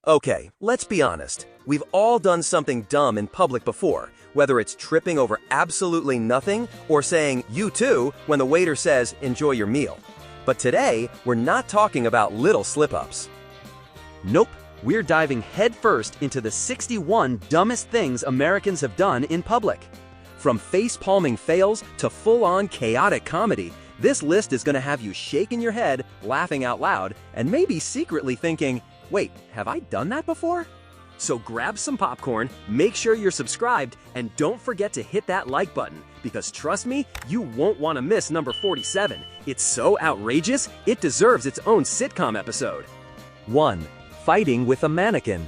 Okay, let's be honest. We've all done something dumb in public before, whether it's tripping over absolutely nothing or saying, "you too," when the waiter says, "enjoy your meal." But today, we're not talking about little slip-ups. Nope, we're diving headfirst into the 61 dumbest things Americans have done in public. From face-palming fails to full-on chaotic comedy, this list is going to have you shaking your head, laughing out loud, and maybe secretly thinking, wait, have I done that before? So grab some popcorn, make sure you're subscribed, and don't forget to hit that like button, because trust me, you won't want to miss number 47. It's so outrageous, it deserves its own sitcom episode. 1. Fighting with a mannequin.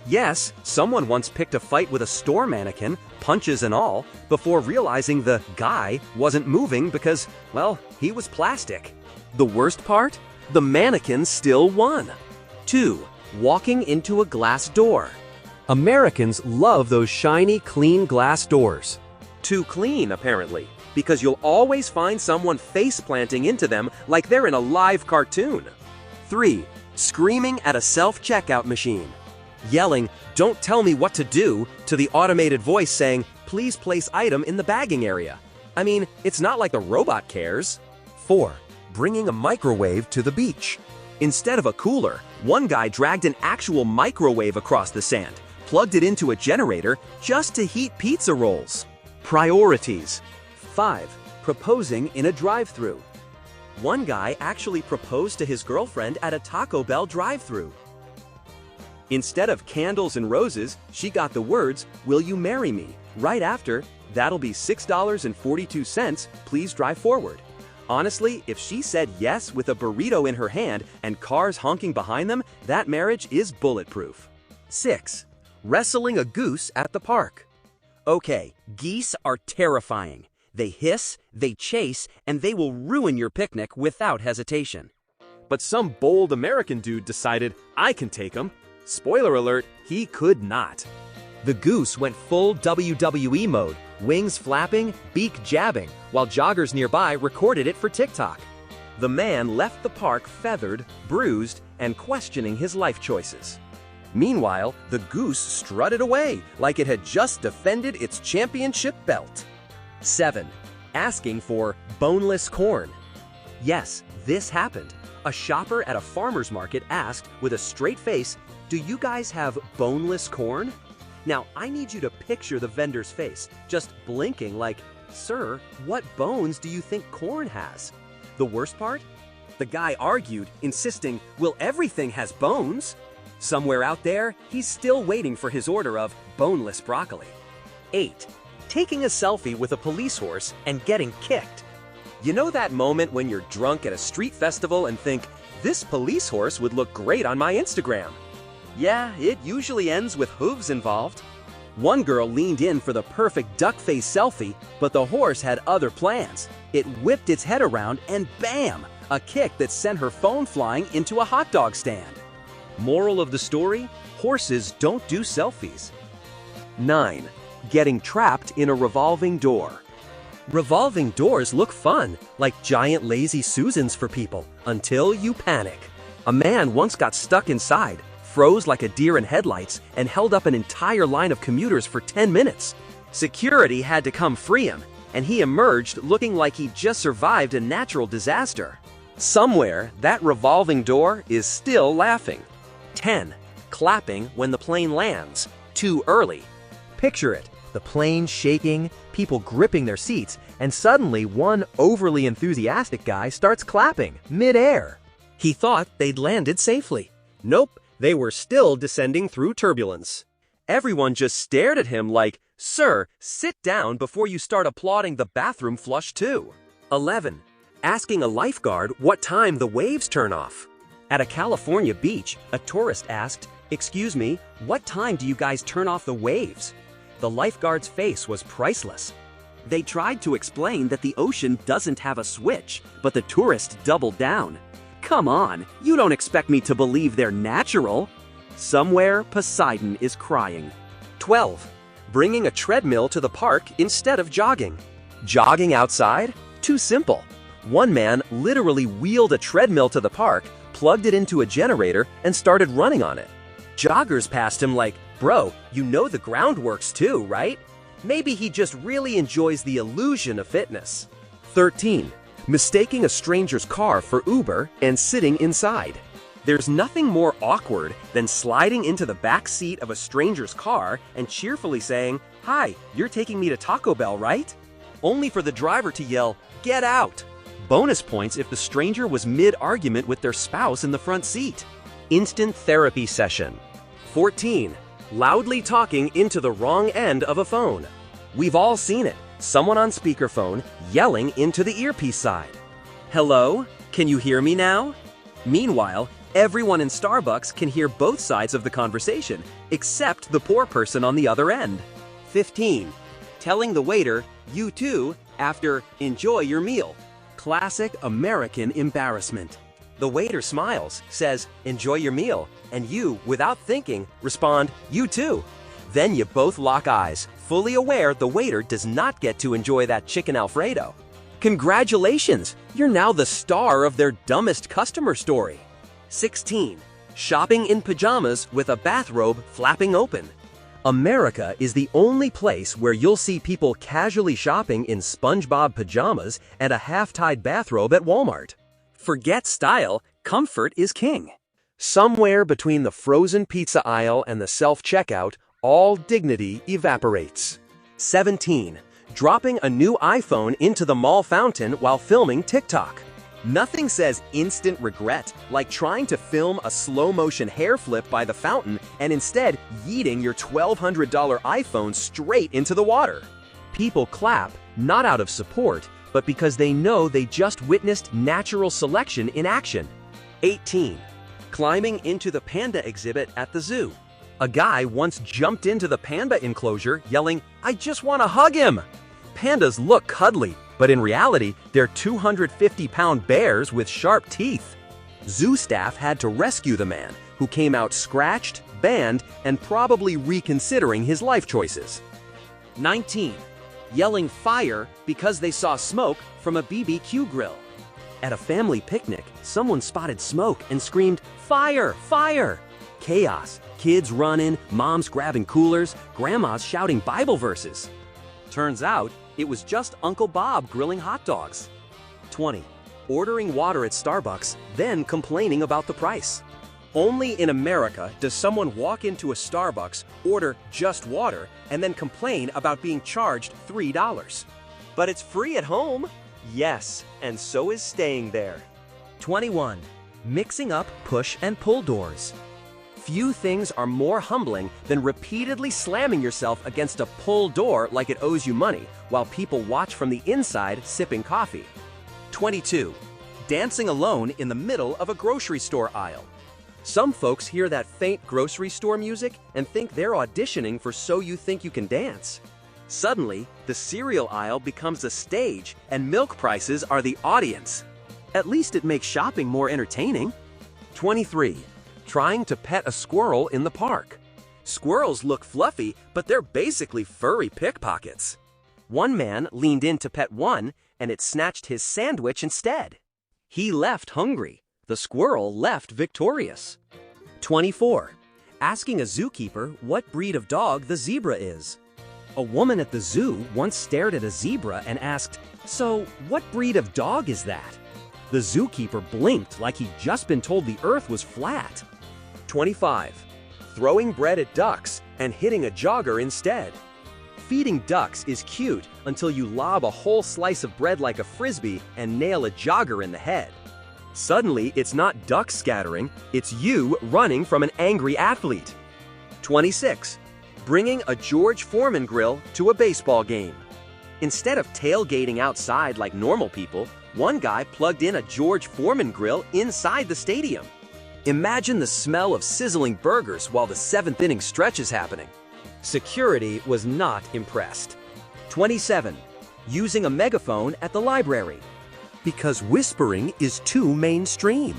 Yes, someone once picked a fight with a store mannequin, punches and all, before realizing the guy wasn't moving because, well, he was plastic. The worst part? The mannequin still won. 2. Walking into a glass door. Americans love those shiny, clean glass doors. Too clean, apparently, because you'll always find someone face-planting into them like they're in a live cartoon. 3. Screaming at a self-checkout machine. Yelling, "Don't tell me what to do," to the automated voice saying, "Please place item in the bagging area." I mean, it's not like the robot cares. 4. Bringing a microwave to the beach. Instead of a cooler, one guy dragged an actual microwave across the sand, plugged it into a generator just to heat pizza rolls. Priorities. 5. Proposing in a drive-thru. One guy actually proposed to his girlfriend at a Taco Bell drive-thru. Instead of candles and roses, she got the words, "Will you marry me?" right after, "That'll be $6.42, please drive forward." Honestly, if she said yes with a burrito in her hand and cars honking behind them, that marriage is bulletproof. 6. Wrestling a goose at the park. Okay, geese are terrifying. They hiss, they chase, and they will ruin your picnic without hesitation. But some bold American dude decided, I can take them. Spoiler alert, he could not. The goose went full WWE mode, wings flapping, beak jabbing, while joggers nearby recorded it for TikTok. The man left the park feathered, bruised, and questioning his life choices. Meanwhile, the goose strutted away like it had just defended its championship belt. 7. Asking for boneless corn. Yes, this happened. A shopper at a farmer's market asked with a straight face, "Do you guys have boneless corn?" Now, I need you to picture the vendor's face, just blinking like, "Sir, what bones do you think corn has?" The worst part? The guy argued, insisting, "Well, everything has bones." Somewhere out there, he's still waiting for his order of boneless broccoli. 8. Taking a selfie with a police horse and getting kicked. You know that moment when you're drunk at a street festival and think, "This police horse would look great on my Instagram"? Yeah, it usually ends with hooves involved. One girl leaned in for the perfect duck face selfie, but the horse had other plans. It whipped its head around and bam! A kick that sent her phone flying into a hot dog stand. Moral of the story? Horses don't do selfies. 9. Getting trapped in a revolving door. Revolving doors look fun, like giant lazy Susans for people, until you panic. A man once got stuck inside, froze like a deer in headlights, and held up an entire line of commuters for 10 minutes. Security had to come free him, and he emerged looking like he just survived a natural disaster. Somewhere, that revolving door is still laughing. 10. Clapping when the plane lands. Too early. Picture it, the plane shaking, people gripping their seats, and suddenly one overly enthusiastic guy starts clapping, mid-air. He thought they'd landed safely. Nope, they were still descending through turbulence. Everyone just stared at him like, "Sir, sit down before you start applauding the bathroom flush too." 11. Asking a lifeguard what time the waves turn off. At a California beach, a tourist asked, "Excuse me, what time do you guys turn off the waves?" The lifeguard's face was priceless. They tried to explain that the ocean doesn't have a switch, but the tourist doubled down. "Come on, you don't expect me to believe they're natural." Somewhere, Poseidon is crying. 12. Bringing a treadmill to the park instead of jogging. Jogging outside? Too simple. One man literally wheeled a treadmill to the park, plugged it into a generator, and started running on it. Joggers passed him like, bro, you know the ground works too, right? Maybe he just really enjoys the illusion of fitness. 13. Mistaking a stranger's car for Uber and sitting inside. There's nothing more awkward than sliding into the back seat of a stranger's car and cheerfully saying, "Hi, you're taking me to Taco Bell, right?" Only for the driver to yell, "Get out!" Bonus points if the stranger was mid-argument with their spouse in the front seat. Instant therapy session. 14. Loudly talking into the wrong end of a phone. We've all seen it. Someone on speakerphone yelling into the earpiece side. "Hello? Can you hear me now?" Meanwhile, everyone in Starbucks can hear both sides of the conversation, except the poor person on the other end. 15. Telling the waiter, "You too," after "enjoy your meal." Classic American embarrassment. The waiter smiles, says, "Enjoy your meal," and you, without thinking, respond, "You too." Then you both lock eyes, fully aware the waiter does not get to enjoy that chicken Alfredo. Congratulations! You're now the star of their dumbest customer story. 16. Shopping in pajamas with a bathrobe flapping open. America is the only place where you'll see people casually shopping in SpongeBob pajamas and a half-tied bathrobe at Walmart. Forget style, comfort is king. Somewhere between the frozen pizza aisle and the self-checkout, all dignity evaporates. 17. Dropping a new iPhone into the mall fountain while filming TikTok. Nothing says instant regret like trying to film a slow-motion hair flip by the fountain and instead yeeting your $1,200 iPhone straight into the water. People clap, not out of support, but because they know they just witnessed natural selection in action. 18. Climbing into the panda exhibit at the zoo. A guy once jumped into the panda enclosure yelling, "I just want to hug him!" Pandas look cuddly, but in reality, they're 250-pound bears with sharp teeth. Zoo staff had to rescue the man, who came out scratched, banned, and probably reconsidering his life choices. 19. Yelling fire because they saw smoke from a BBQ grill. At a family picnic, someone spotted smoke and screamed, "Fire! Fire!" Chaos. Kids running, moms grabbing coolers, grandmas shouting Bible verses. Turns out, it was just Uncle Bob grilling hot dogs. 20. Ordering water at Starbucks, then complaining about the price. Only in America does someone walk into a Starbucks, order just water, and then complain about being charged $3. But it's free at home. Yes, and so is staying there. 21. Mixing up push and pull doors. Few things are more humbling than repeatedly slamming yourself against a pull door like it owes you money, while people watch from the inside sipping coffee. 22. Dancing alone in the middle of a grocery store aisle. Some folks hear that faint grocery store music and think they're auditioning for So You Think You Can Dance. Suddenly, the cereal aisle becomes a stage and milk prices are the audience. At least it makes shopping more entertaining. 23. Trying to pet a squirrel in the park. Squirrels look fluffy, but they're basically furry pickpockets. One man leaned in to pet one, and it snatched his sandwich instead. He left hungry. The squirrel left victorious. 24. Asking a zookeeper what breed of dog the zebra is. A woman at the zoo once stared at a zebra and asked, "So, what breed of dog is that?" The zookeeper blinked like he'd just been told the earth was flat. 25. Throwing bread at ducks and hitting a jogger instead. Feeding ducks is cute until you lob a whole slice of bread like a frisbee and nail a jogger in the head. Suddenly, it's not duck scattering, it's you running from an angry athlete. 26. Bringing a George Foreman grill to a baseball game. Instead of tailgating outside like normal people, one guy plugged in a George Foreman grill inside the stadium. Imagine the smell of sizzling burgers while the 7th inning stretch is happening. Security was not impressed. 27. Using a megaphone at the library. Because whispering is too mainstream.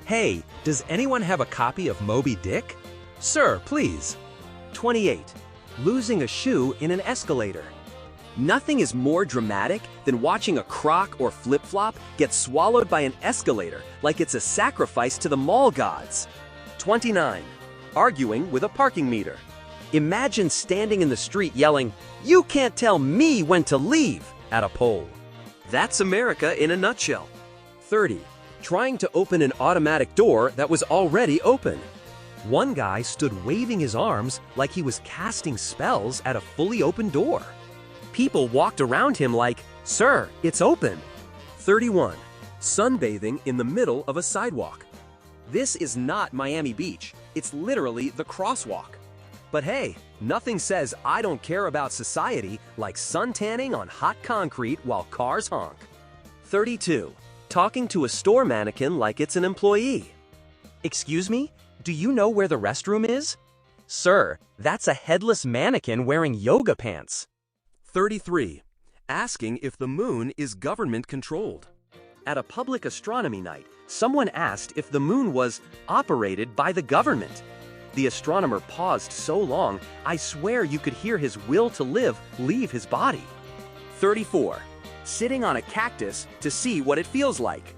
Hey, does anyone have a copy of Moby Dick? Sir, please. 28. Losing a shoe in an escalator. Nothing is more dramatic than watching a Croc or flip-flop get swallowed by an escalator like it's a sacrifice to the mall gods. 29. arguing with a parking meter. Imagine standing in the street yelling, "You can't tell me when to leave," at a pole. That's America in a nutshell. 30. Trying to open an automatic door that was already open. One guy stood waving his arms like he was casting spells at a fully open door. People walked around him like, "Sir, it's open." 31. Sunbathing in the middle of a sidewalk. This is not Miami Beach, it's literally the crosswalk. But hey, nothing says I don't care about society like suntanning on hot concrete while cars honk. 32. Talking to a store mannequin like it's an employee. "Excuse me, do you know where the restroom is?" "Sir, that's a headless mannequin wearing yoga pants." 33. Asking if the moon is government-controlled. At a public astronomy night, someone asked if the moon was operated by the government. The astronomer paused so long, I swear you could hear his will to live leave his body. 34. Sitting on a cactus to see what it feels like.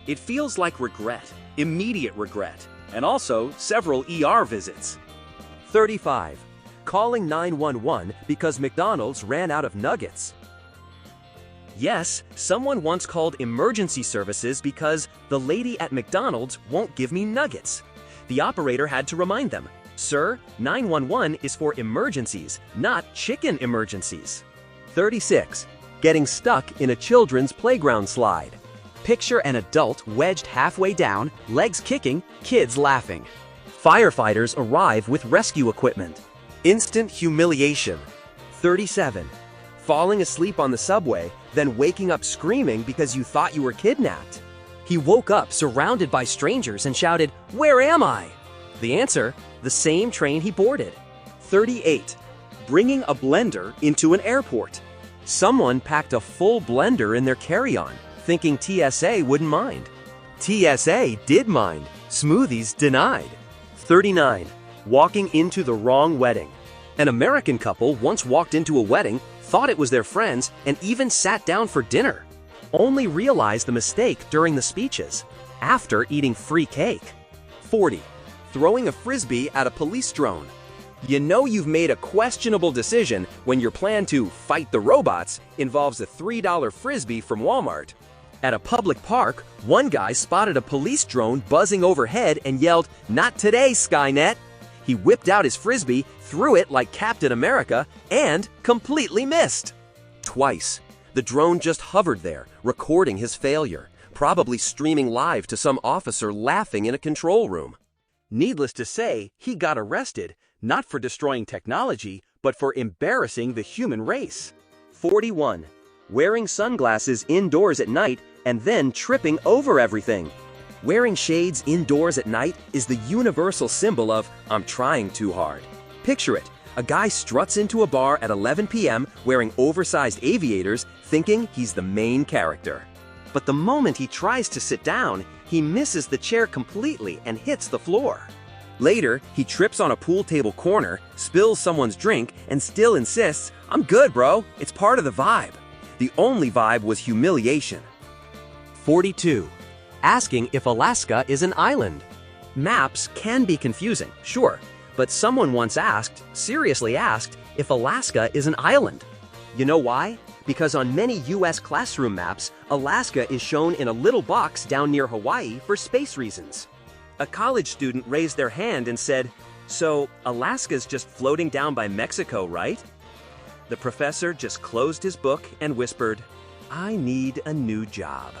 It feels like regret, immediate regret, and also several ER visits. 35. Calling 911 because McDonald's ran out of nuggets. Yes, someone once called emergency services because the lady at McDonald's won't give me nuggets. The operator had to remind them, "Sir, 911 is for emergencies, not chicken emergencies." 36. Getting stuck in a children's playground slide. Picture an adult wedged halfway down, legs kicking, kids laughing. Firefighters arrive with rescue equipment. Instant humiliation. 37. Falling asleep on the subway, then waking up screaming because you thought you were kidnapped. He woke up surrounded by strangers and shouted, "Where am I?" The answer, the same train he boarded. 38. Bringing a blender into an airport. Someone packed a full blender in their carry-on, thinking TSA wouldn't mind. TSA did mind. Smoothies denied. 39. Walking into the wrong wedding. An American couple once walked into a wedding, thought it was their friends, and even sat down for dinner. Only realized the mistake during the speeches, after eating free cake. 40. Throwing a frisbee at a police drone. You know you've made a questionable decision when your plan to fight the robots involves a $3 frisbee from Walmart. At a public park, one guy spotted a police drone buzzing overhead and yelled, "Not today, Skynet!" He whipped out his frisbee, threw it like Captain America, and completely missed. Twice. The drone just hovered there, recording his failure, probably streaming live to some officer laughing in a control room. Needless to say, he got arrested, not for destroying technology, but for embarrassing the human race. 41. Wearing sunglasses indoors at night and then tripping over everything. Wearing shades indoors at night is the universal symbol of "I'm trying too hard." Picture it. A guy struts into a bar at 11 p.m. wearing oversized aviators, thinking he's the main character. But the moment he tries to sit down, he misses the chair completely and hits the floor. Later, he trips on a pool table corner, spills someone's drink, and still insists, "I'm good, bro. It's part of the vibe." The only vibe was humiliation. 42. Asking if Alaska is an island. Maps can be confusing, sure, but someone once asked, seriously asked, if Alaska is an island. You know why? Because on many US classroom maps, Alaska is shown in a little box down near Hawaii for space reasons. A college student raised their hand and said, "So, Alaska's just floating down by Mexico, right?" The professor just closed his book and whispered, "I need a new job."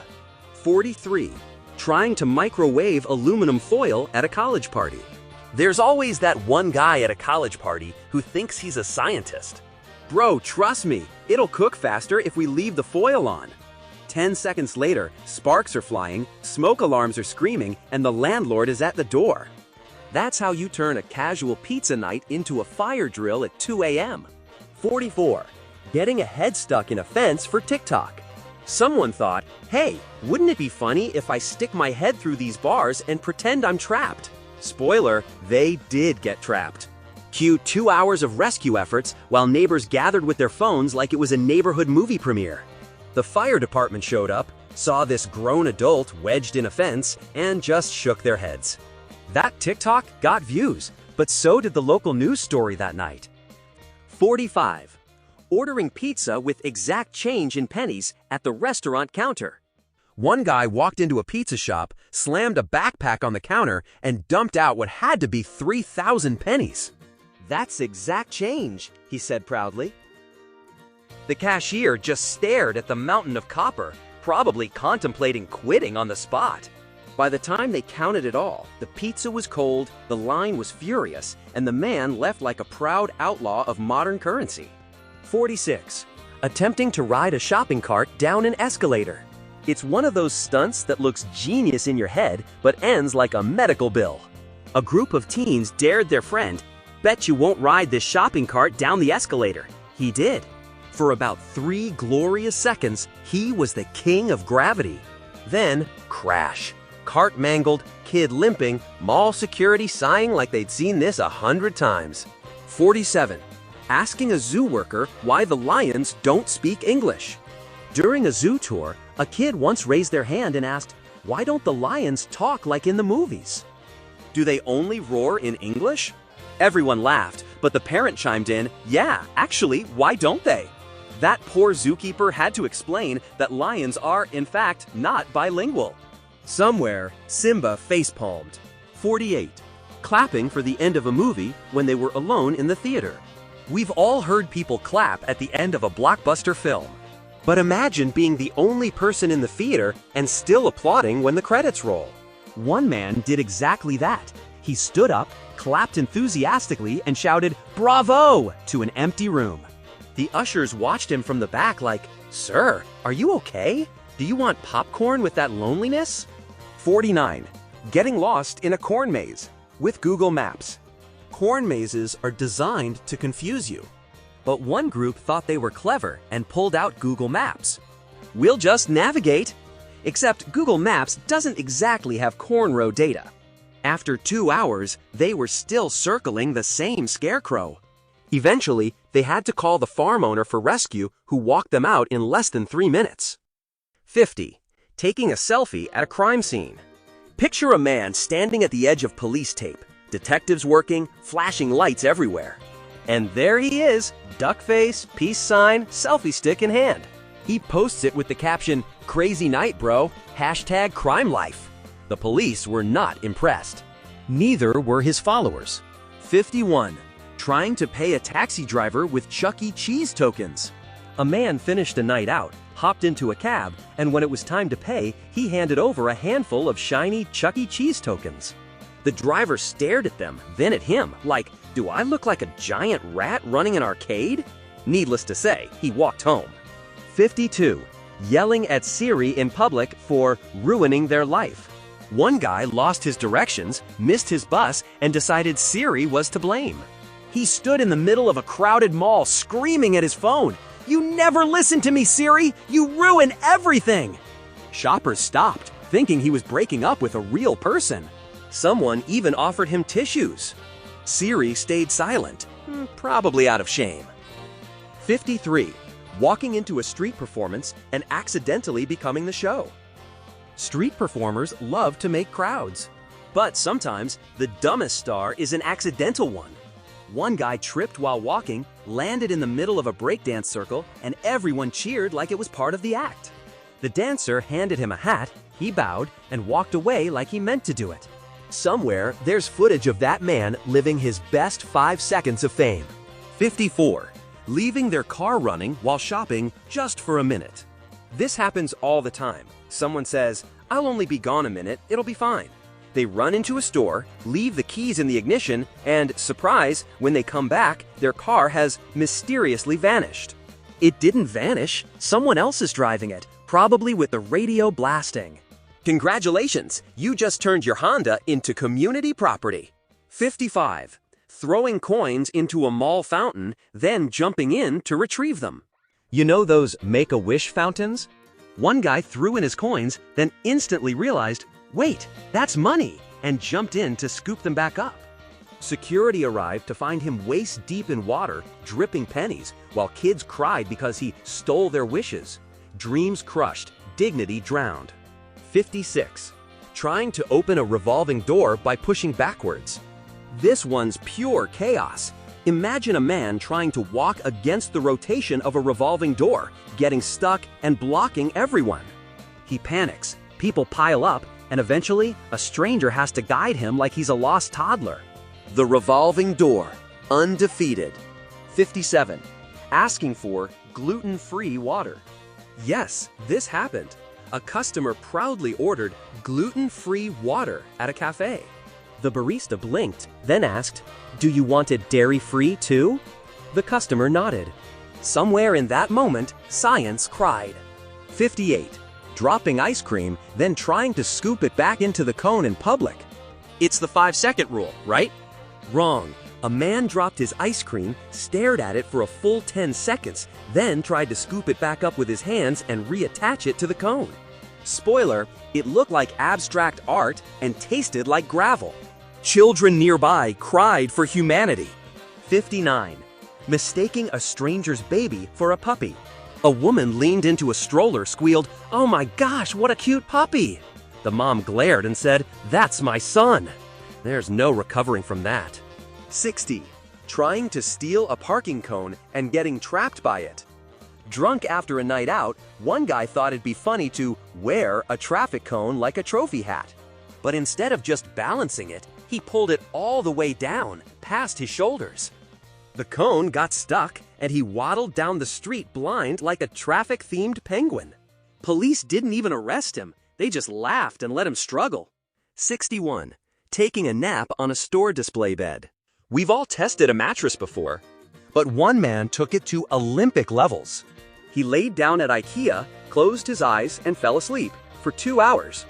43. Trying to microwave aluminum foil at a college party. There's always that one guy at a college party who thinks he's a scientist. "Bro, trust me, it'll cook faster if we leave the foil on." 10 seconds later, sparks are flying, smoke alarms are screaming, and the landlord is at the door. That's how you turn a casual pizza night into a fire drill at 2 a.m. 44. Getting a head stuck in a fence for TikTok. Someone thought, "Hey, wouldn't it be funny if I stick my head through these bars and pretend I'm trapped?" Spoiler, they did get trapped. Cue 2 hours of rescue efforts while neighbors gathered with their phones like it was a neighborhood movie premiere. The fire department showed up, saw this grown adult wedged in a fence, and just shook their heads. That TikTok got views, but so did the local news story that night. 45. Ordering pizza with exact change in pennies at the restaurant counter. One guy walked into a pizza shop, slammed a backpack on the counter, and dumped out what had to be 3,000 pennies. "That's exact change," he said proudly. The cashier just stared at the mountain of copper, probably contemplating quitting on the spot. By the time they counted it all, the pizza was cold, the line was furious, and the man left like a proud outlaw of modern currency. 46. Attempting to ride a shopping cart down an escalator. It's one of those stunts that looks genius in your head, but ends like a medical bill. A group of teens dared their friend, "Bet you won't ride this shopping cart down the escalator." He did. For about 3 glorious seconds, he was the king of gravity. Then, crash. Cart mangled, kid limping, mall security sighing like they'd seen this 100 times. 47. Asking a zoo worker why the lions don't speak English. During a zoo tour, a kid once raised their hand and asked, "Why don't the lions talk like in the movies? Do they only roar in English?" Everyone laughed, but the parent chimed in, "Yeah, actually, why don't they?" That poor zookeeper had to explain that lions are, in fact, not bilingual. Somewhere, Simba facepalmed. 48. Clapping for the end of a movie when they were alone in the theater. We've all heard people clap at the end of a blockbuster film. But imagine being the only person in the theater and still applauding when the credits roll. One man did exactly that. He stood up, clapped enthusiastically, and shouted, "Bravo!" to an empty room. The ushers watched him from the back like, "Sir, are you okay? Do you want popcorn with that loneliness?" 49. Getting lost in a corn maze with Google Maps. Corn mazes are designed to confuse you. But one group thought they were clever and pulled out Google Maps. "We'll just navigate." Except Google Maps doesn't exactly have cornrow data. After 2 hours, they were still circling the same scarecrow. Eventually, they had to call the farm owner for rescue, who walked them out in less than 3 minutes. 50. Taking a selfie at a crime scene. Picture a man standing at the edge of police tape, detectives working, flashing lights everywhere. And there he is, duck face, peace sign, selfie stick in hand. He posts it with the caption, "Crazy night, bro, #CrimeLife." The police were not impressed. Neither were his followers. 51. Trying to pay a taxi driver with Chuck E. Cheese tokens. A man finished a night out, hopped into a cab, and when it was time to pay, he handed over a handful of shiny Chuck E. Cheese tokens. The driver stared at them, then at him, like, "Do I look like a giant rat running an arcade?" Needless to say, he walked home. 52. Yelling at Siri in public for ruining their life. One guy lost his directions, missed his bus, and decided Siri was to blame. He stood in the middle of a crowded mall screaming at his phone, "You never listen to me, Siri! You ruin everything!" Shoppers stopped, thinking he was breaking up with a real person. Someone even offered him tissues. Siri stayed silent, probably out of shame. 53. Walking into a street performance and accidentally becoming the show. Street performers love to make crowds. But sometimes, the dumbest star is an accidental one. One guy tripped while walking, landed in the middle of a breakdance circle, and everyone cheered like it was part of the act. The dancer handed him a hat, he bowed, and walked away like he meant to do it. Somewhere, there's footage of that man living his best 5 seconds of fame. 54. Leaving their car running while shopping just for a minute. This happens all the time. Someone says, "I'll only be gone a minute, it'll be fine." They run into a store, leave the keys in the ignition, and, surprise, when they come back, their car has mysteriously vanished. It didn't vanish, someone else is driving it, probably with the radio blasting. Congratulations, you just turned your Honda into community property. 55. Throwing coins into a mall fountain, then jumping in to retrieve them. You know those Make-A-Wish fountains? One guy threw in his coins, then instantly realized, "Wait, that's money," and jumped in to scoop them back up. Security arrived to find him waist-deep in water, dripping pennies, while kids cried because he stole their wishes. Dreams crushed, dignity drowned. 56. Trying to open a revolving door by pushing backwards. This one's pure chaos. Imagine a man trying to walk against the rotation of a revolving door, getting stuck and blocking everyone. He panics, people pile up, and eventually, a stranger has to guide him like he's a lost toddler. The revolving door, undefeated. 57. Asking for gluten-free water. Yes, this happened. A customer proudly ordered gluten-free water at a cafe. The barista blinked, then asked, "Do you want it dairy-free too?" The customer nodded. Somewhere in that moment, science cried. 58. Dropping ice cream, then trying to scoop it back into the cone in public. It's the 5-second rule, right? Wrong. A man dropped his ice cream, stared at it for a full 10 seconds, then tried to scoop it back up with his hands and reattach it to the cone. Spoiler, it looked like abstract art and tasted like gravel. Children nearby cried for humanity. 59. Mistaking a stranger's baby for a puppy. A woman leaned into a stroller, squealed, "Oh my gosh, what a cute puppy!" The mom glared and said, "That's my son." There's no recovering from that. 60. Trying to steal a parking cone and getting trapped by it. Drunk after a night out, one guy thought it'd be funny to wear a traffic cone like a trophy hat. But instead of just balancing it, he pulled it all the way down, past his shoulders. The cone got stuck, and he waddled down the street blind like a traffic-themed penguin. Police didn't even arrest him, they just laughed and let him struggle. 61. Taking a nap on a store display bed. We've all tested a mattress before, but one man took it to Olympic levels. He laid down at IKEA, closed his eyes, and fell asleep for 2 hours.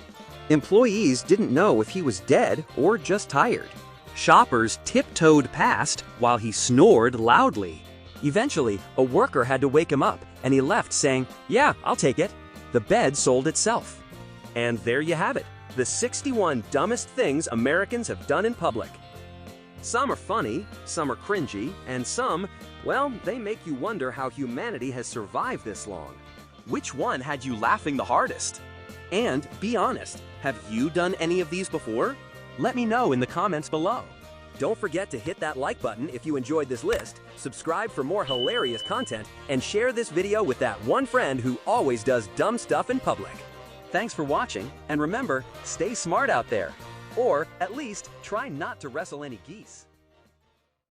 Employees didn't know if he was dead or just tired. Shoppers tiptoed past while he snored loudly. Eventually, a worker had to wake him up, and he left saying, "Yeah, I'll take it." The bed sold itself. And there you have it, the 61 dumbest things Americans have done in public. Some are funny, some are cringy, and some, well, they make you wonder how humanity has survived this long. Which one had you laughing the hardest? And be honest, have you done any of these before? Let me know in the comments below. Don't forget to hit that like button if you enjoyed this list, subscribe for more hilarious content, and share this video with that one friend who always does dumb stuff in public. Thanks for watching, and remember, stay smart out there. Or, at least, try not to wrestle any geese.